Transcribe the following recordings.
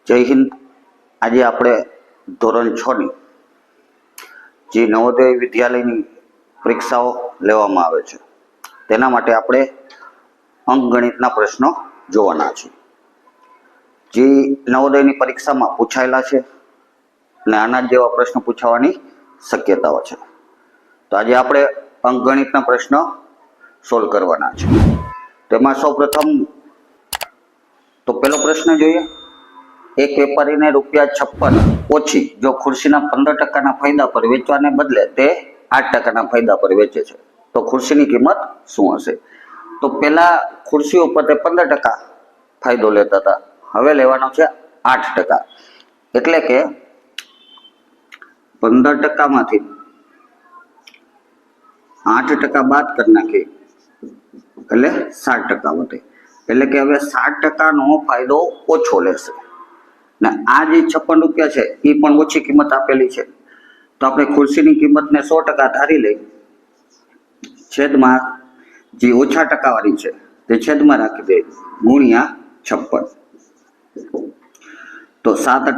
જય હિન્દ। આજે આપણે ધોરણ 6 ની જે નવોદય વિદ્યાલયની પરીક્ષાઓ લેવામાં આવે છે તેના માટે આપણે અંકગણિતના પ્રશ્નો જોવાના છે જે નવોદયની પરીક્ષામાં પૂછાયેલા છે અને આના જેવા પ્રશ્નો પૂછાવાની શક્યતાઓ છે। તો આજે આપણે અંકગણિતના પ્રશ્નો સોલ્વ કરવાના છે। તેમાં સૌપ્રથમ તો પહેલો પ્રશ્ન જોઈએ। એક વેપારીને ₹56 ઓછી જો ખુરશીના 15% ફાયદા પર વેચવાને બદલે તે 8% ફાયદા પર વેચે છે તો ખુરશીની કિંમત શું હશે? તો પહેલા ખુરશી ઉપર તે 15% ફાયદો લેતા હતા, હવે લેવાનો છે 8%। એટલે કે 15% માંથી 8% બાદ કરી નાખી એટલે 60% વધે। એટલે કે હવે 60% નો ફાયદો ઓછો લેશે ને આ જે ₹56 છે એ પણ ઓછી કિંમત આપેલી છે તો આપણે ખુરશીની કિંમતને 100% ધારી લઈ, છેદમાં જે ઓછા ટકાવાળી છે તે છેદમાં રાખી દે ગુણ્યા 56। તો 7 × 8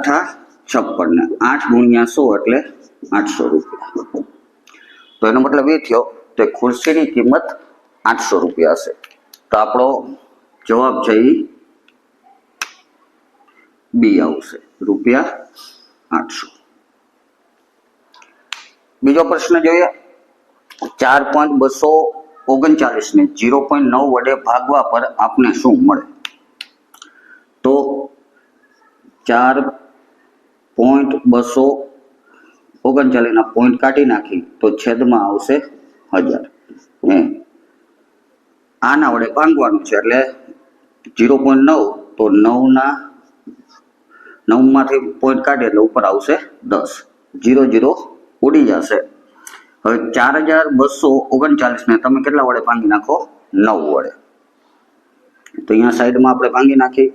= 56 ને 8 × 100 એટલે ₹800। તો એનો મતલબ એ થયો કે ખુરશીની કિંમત ₹800 હશે। તો આપણો જવાબ છે એ બી આવશે, ₹800। બીજો પ્રશ્ન જોઈએ। 4.239 ને 0.9 વડે ભાગવા પર આપને શું મળે? તો 4.239 ના પોઈન્ટ કાઢી નાખી તો છેદમાં આવશે 1000। આના વડે ભાંગવાનું છે એટલે 0.9 તો 9 માંથી પોઈન્ટ કાઢીએ એટલે ઉપર આવશે 10, 0 0 ઉડી જશે। હવે 4239 ને તમે કેટલા વડે ભાંગી નાખો? 9 વડે। તો અહીંયા સાઈડમાં આપણે ભાંગી નાખી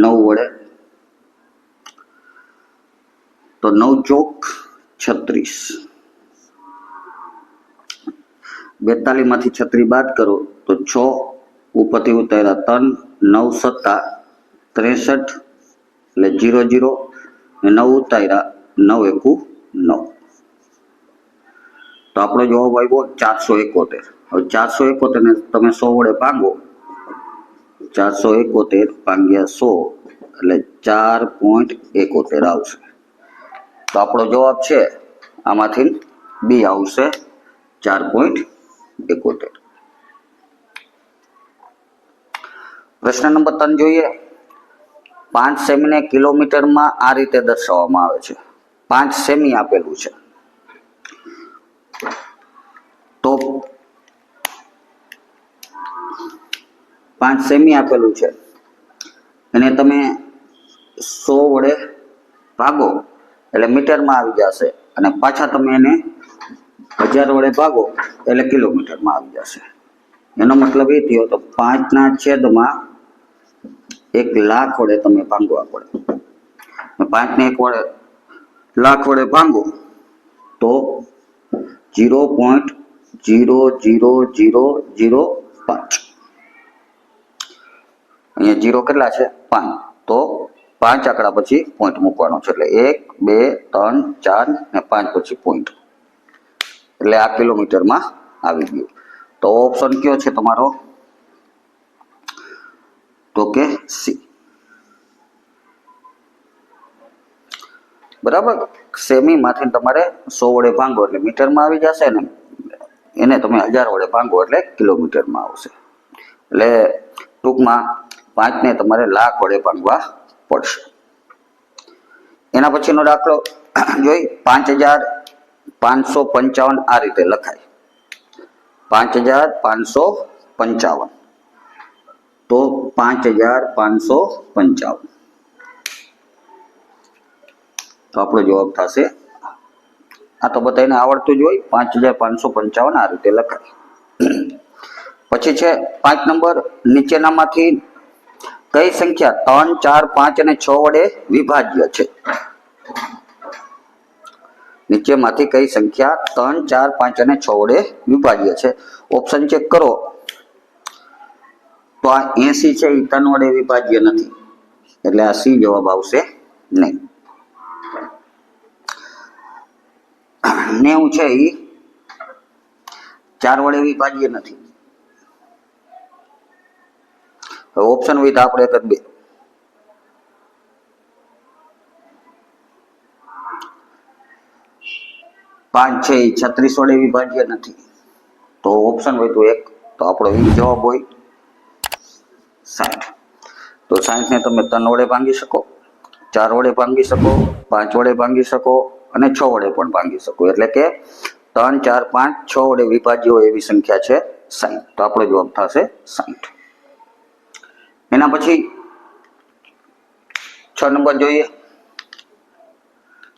9 વડે, તો 9 ચોક 36, 42 માંથી 36 બાદ કરો તો 6 ઉપરથી ઉતાર્યા 3, 9 સત્તા 63 એટલે 0 0 ને 9 ઉતાર્યા 9 એકુ 9। તો આપણો જવાબ આવ્યો 471। હવે 471 ને તમે 100 વડે ભાંગો, 471 ભાગ્યા 100 એટલે 4.71 આવશે। તો આપણો જવાબ છે આમાંથી બી આવશે 4.71। પ્રશ્ન નંબર 3 જોઈએ। 5 સેમીને કિલોમીટરમાં આ રીતે દર્શાવવામાં આવે છે। 5 સેમી આપેલું છે તો 5 સેમી આપેલું છે અને તમે 100 વડે ભાગો એટલે મીટરમાં આવી જશે અને પાછા તમે એને 1000 વડે ભાગો એટલે કિલોમીટરમાં આવી જશે। એનો મતલબ એ થયો તો 5 ના છેદમાં 1 લાખ વડે તમે ભાંગવા પડે। 5 ને 1 લાખ વડે ભાંગો તો 0.00005। અહીંયા 0 કેટલા છે? 5। તો 5 આંકડા પછી પોઈન્ટ મૂકવાનો છે એટલે 1 2 3 4 ને 5 પછી પોઈન્ટ એટલે આ કિલોમીટરમાં આવી ગયું। તો ઓપ્શન કયો છે તમારો? તો કે સી। બરાબર, સેમી માંથી તમારે 100 વડે ભાંગો એટલે મીટરમાં આવી જશે ને એને તમે 1000 વડે ભાંગો એટલે કિલોમીટરમાં આવશે। એટલે ટૂંકમાં 5 ને તમારે લાખ વડે ભાંગવા પડશે। એના પછીનો દાખલો જોઈ। 5555 આ રીતે લખાય, 5555 તો 5555 તો આપણો જવાબ થશે, આ તો બધાને આવડતું જ હોય, 5555 આ રીતે લખાય। પછી છે 5 નંબર, નીચેનામાંથી કઈ સંખ્યા 3 4 5 અને 6 વડે વિભાજ્ય છે? નીચેમાંથી કઈ સંખ્યા 3 4 5 અને 6 વડે વિભાજ્ય છે? ઓપ્શન ચેક કરો તો આ 80 છે એ 3 વડે વિભાજ્ય નથી, એટલે આ સી જવાબ આવશે નહીં. 90 છે એ 4 વડે વિભાજ્ય નથી. ઓપ્શન વિધ આપણે એક જ બે. 5 છે એ 36 વડે વિભાજ્ય નથી. તો ઓપ્શન હોય તો એક, તો આપણો એ જવાબ હોય 60. તો 60 ને તમે 3 વડે ભાંગી શકો, 4 વડે ભાંગી શકો, 5 વડે ભાંગી શકો અને 6 વડે પણ ભાંગી શકો. એટલે કે 3, 4, 5, 6 વડે વિભાજ્ય હોય એવી સંખ્યા છે 60. તો આપણો જવાબ થશે 60. એના પછી 6 નંબર જોઈએ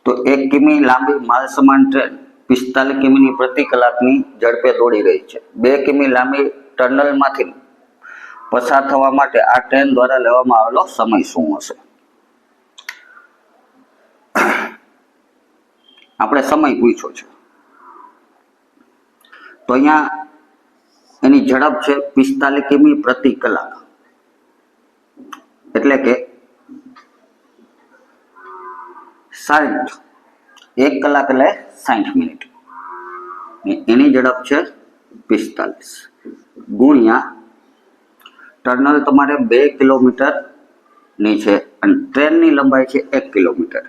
તો 1 કિમી લાંબી માલ સમાન ટ્રેન 45 કિમીની પ્રતિ કલાકની ઝડપે દોડી રહી છે. 2 કિમી લાંબી ટનલમાંથી પસાર થવા માટે આ ટ્રેન દ્વારા લેવામાં આવેલો સમય શું હશે? આપણે સમય પૂછ્યો છે, તો અહીંયા એની ઝડપ છે 45 કિમી પ્રતિ કલાક, એટલે કે 60. 1 કલાક એટલે 60 મિનિટ. એની ઝડપ છે 45 ગુણ્યા ટનલ તમારે 2 કિલોમીટર ની છે અને ટ્રેનની લંબાઈ છે 1 કિલોમીટર.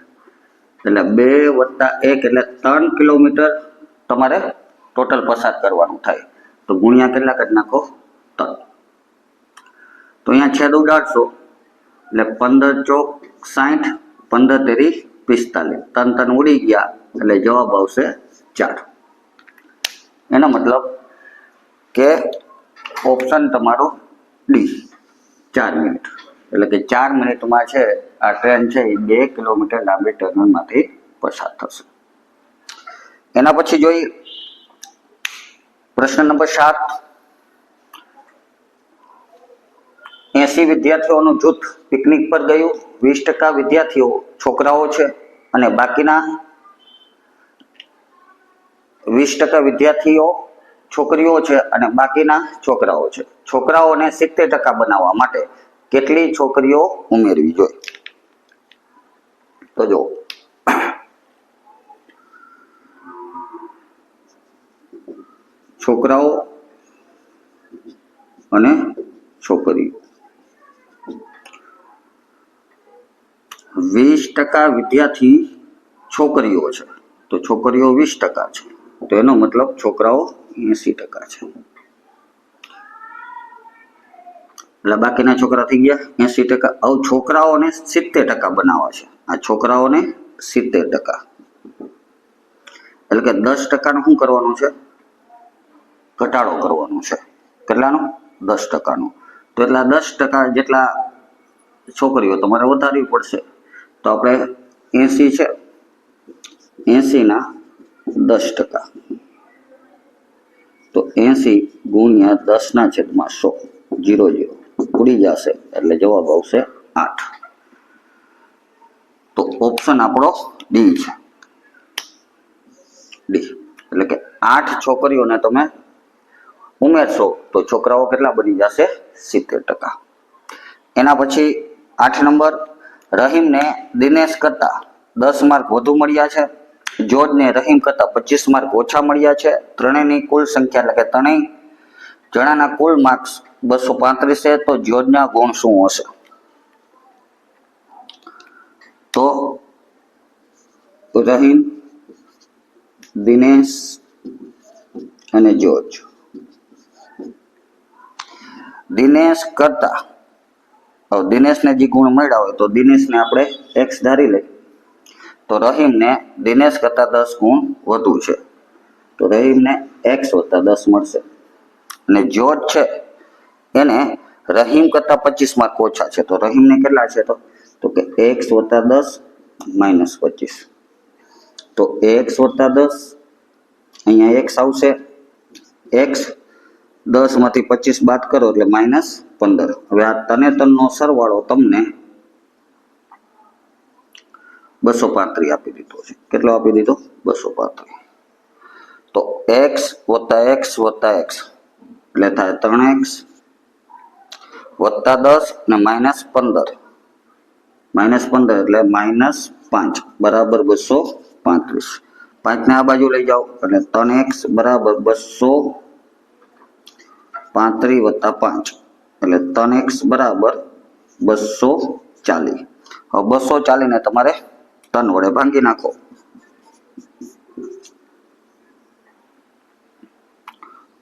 એટલે 2 વત્તા 1 એટલે 3 કિલોમીટર તમારે ટોટલ પસાર કરવાનું થાય. તો ગુણ્યા કેટલા કરી નાખો? 3. તો અહીંયા છેદ ઉડાડશો એટલે 15 ચોક 60, 15 તેરી 45, 3 ઉડી ગયા એટલે જવાબ આવશે 4. એનો મતલબ કે ઓપ્શન તમારો ડી 4 મિનિટ. એટલે કે 4 મિનિટમાં છે આ ટ્રેન છે એ 2 કિલોમીટર લાંબી ટનલમાંથી પસાર થશે. એના પછી જોઈએ પ્રશ્ન નંબર 7. 80 વિદ્યાર્થીઓનું જૂથ પિકનિક પર ગયું. 20% વિદ્યાર્થીઓ છોકરાઓ છે અને બાકીના 20% વિદ્યાર્થીઓ છોકરીઓ છે અને બાકીના છોકરાઓ છે. છોકરાઓને 70% બનાવવા માટે કેટલી છોકરીઓ ઉમેરવી જોઈએ? તો જો છોકરાઓ અને છોકરીઓ, 20% વિદ્યાર્થી છોકરીઓ છે તો છોકરીઓ 20% છે, તો એનો મતલબ છોકરાઓ 80% છે. એટલે બાકીના છોકરા થઈ ગયા 80%. હવે છોકરાઓને 70% બનાવવા છે. આ છોકરાઓને 70%, એટલે કે 10% શું કરવાનું છે? ઘટાડો કરવાનો છે. કેટલાનો? 10%નો. તો એટલા 10% જેટલા છોકરીઓ તમારે વધારવી પડશે. તો આપણે 80 છે, 80 ના 10%, તો 80 ગુણ્યા 10/100, 0 ઉડી જશે એટલે જવાબ આવશે 8. તો ઓપ્શન આપણો ડી છે. ડી એટલે કે 8 છોકરીઓને તમે ઉમેરશો તો છોકરાઓ કેટલા બની જશે? 70%. એના પછી 8 નંબર. રહીમને દિનેશ કરતા 10 માર્ક વધુ મળ્યા છે. જોર્જને રહીમ કરતા 25 માર્ક ઓછા મળ્યા છે. ત્રણેયની કુલ સંખ્યા એટલે કે ત્રણેય જણાના કુલ માર્ક્સ 235 છે. તો જોર્જના ગુણ શું હશે? તો રહીમ, દિનેશ અને જોર્જ. દિનેશ કરતા દિનેશને જે ગુણ મળ્યા હોય તો દિનેશને આપણે x ધારી લઈએ. તો રહીમને દિનેશ કરતા 10 ગુણ વધુ છે તો રહીમને x વત્તા 10 મળશે. અને જોર્જ છે એને રહીમ કરતા 25 માર્ક ઓછા છે તો રહીમને કેટલા છે? તો કે x વત્તા 10 માઇનસ 25. તો x વત્તા 10 અહીંયા x આવશે. x 10 માંથી 25 બાદ કરો એટલે -15. હવે આ તને સરવાળો તમને 235 આપી દીધો છે. કેટલો આપી દીધો? 235. તો x વત્તા x વત્તા x એટલે થાય 3x વત્તા 10 ને -15 -15 એટલે -5 બરાબર 235. 5 ને આ બાજુ લઈ જાઓ એટલે 3x બરાબર 235 વત્તા 5 એટલે 3x બરાબર 240. હવે 240 ને તમારે 3 વડે ભાંગી નાખો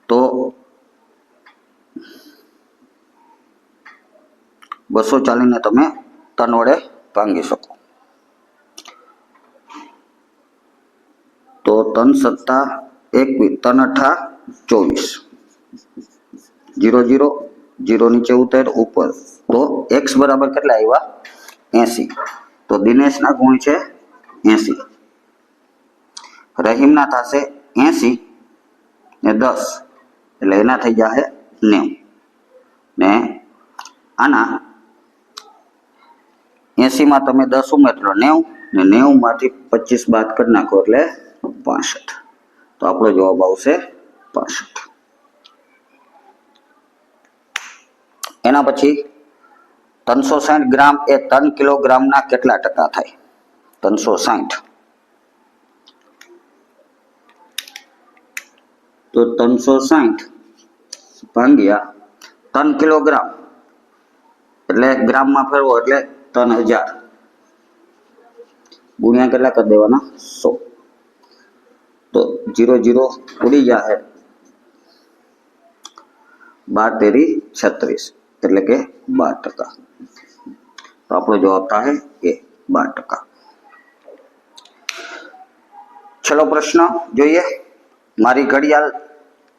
તો 240 ને તમે 3 વડે ભાંગી શકો તો 3 સત્તા 21, 3 અઠા 24, 0 0 0 નીચે ઉતર ઉપર તો x બરાબર કેટલા આવ્યા 80. તો દિનેશ ના ગુણ છે 80. રહીમ ના થશે 80 ને 10 એટલે એના થઈ જશે 90 ને આના 80 માં તમે 10 ઉમેરો 90 ને 90 માંથી 25 બાદ કરી નાખો એટલે 65. તો આપણો જવાબ આવશે 65. એના પછી 360 ગ્રામ એ 3 કિલોગ્રામના કેટલા ટકા થાય? 360 તો 360 ભાગ્યા 3 કિલોગ્રામ એટલે ગ્રામમાં ફેરવો એટલે 3000 ગુણ્યા કેટલા કરી દેવાના 100. તો 0 0 ઉડી જાય 12 તેરી 36 એટલે કે 12%. તો આપણો જવાબ થાય એ 12%. છેલ્લો પ્રશ્ન જોઈએ. મારી ઘડિયાળ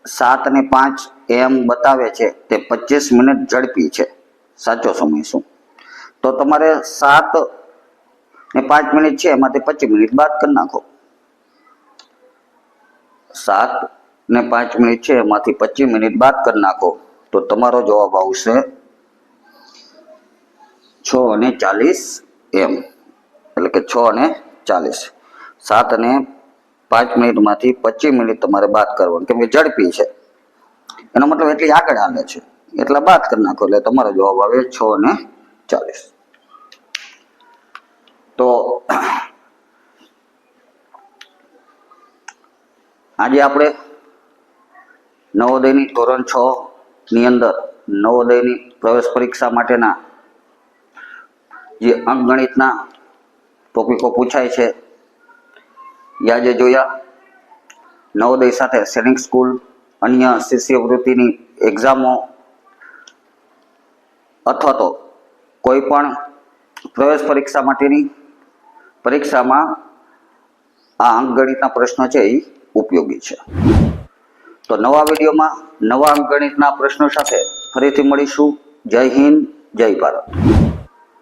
7:05 AM બતાવે છે તે 25 મિનિટ ઝડપી છે, સાચો સમય શું? તો તમારે 7:05 મિનિટ છે એમાંથી 25 મિનિટ બાદ કરી નાખો. 7:05 મિનિટ છે એમાંથી 25 મિનિટ બાદ કરી નાખો તો તમારો જવાબ આવશે 6:40 AM એટલે કે 6:40. 7:05 મિનિટ માંથી 25 મિનિટ તમારે બાદ કરવાની કેમ કે ઝડપી છે એનો મતલબ એટલી આગળ હાલે છે એટલા બાદ કરી નાખો એટલે તમારો જવાબ આવે 6:40. તો આજે આપણે નવોદયની ધોરણ 6 ની અંદર નવોદયની પ્રવેશ પરીક્ષા માટેના જે અંકગણિતના ટોપિકો પૂછાય છે એ આજે જોયા. નવોદય સાથે સૈનિક સ્કૂલ અન્ય શિષ્યવૃત્તિની એક્ઝામો અથવા તો કોઈ પણ પ્રવેશ પરીક્ષા માટેની પરીક્ષામાં આ અંકગણિતના પ્રશ્નો છે એ ઉપયોગી છે. તો નવા વિડીયોમાં નવા અંકગણિતના પ્રશ્નો સાથે ફરીથી મળીશું. જય હિન્દ, જય ભારત.